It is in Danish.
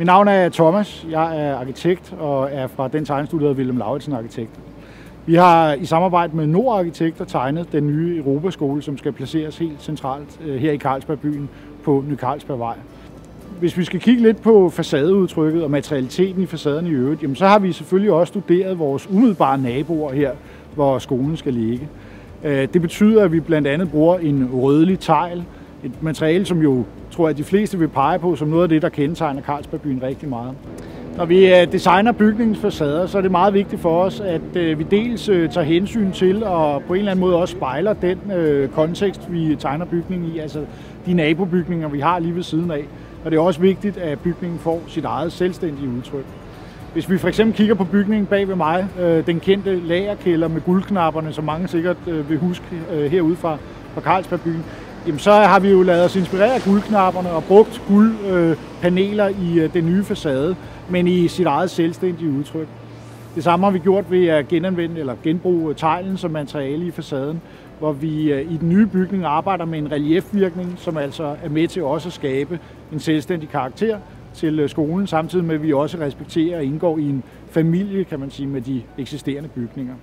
Mit navn er Thomas. Jeg er arkitekt og er fra den tegnestudie, der hedder Willem Lauritsen Arkitekt. Vi har i samarbejde med Nord Arkitekter tegnet den nye Europaskole, som skal placeres helt centralt her i Carlsbergbyen på Ny Carlsbergvej. Hvis vi skal kigge lidt på facadeudtrykket og materialiteten i facaderne i øvrigt, jamen så har vi selvfølgelig også studeret vores umiddelbare naboer her, hvor skolen skal ligge. Det betyder, at vi blandt andet bruger en rødlig tegl, et materiale, som jo tror jeg, de fleste vil pege på som noget af det, der kendetegner Carlsbergbyen rigtig meget. Når vi designer bygningens facader, så er det meget vigtigt for os, at vi dels tager hensyn til og på en eller anden måde også spejler den kontekst, vi tegner bygningen i, altså de nabobygninger, vi har lige ved siden af. Og det er også vigtigt, at bygningen får sit eget selvstændige udtryk. Hvis vi for eksempel kigger på bygningen bag ved mig, den kendte lagerkælder med guldknapperne, som mange sikkert vil huske herude fra Carlsbergbyen, jamen så har vi jo ladet os inspirere af guldknapperne og brugt guldpaneler i den nye facade, men i sit eget selvstændige udtryk. Det samme har vi gjort ved at genanvende eller genbruge teglen som materiale i facaden, hvor vi i den nye bygning arbejder med en reliefvirkning, som altså er med til også at skabe en selvstændig karakter til skolen, samtidig med at vi også respekterer og indgår i en familie, kan man sige, med de eksisterende bygninger.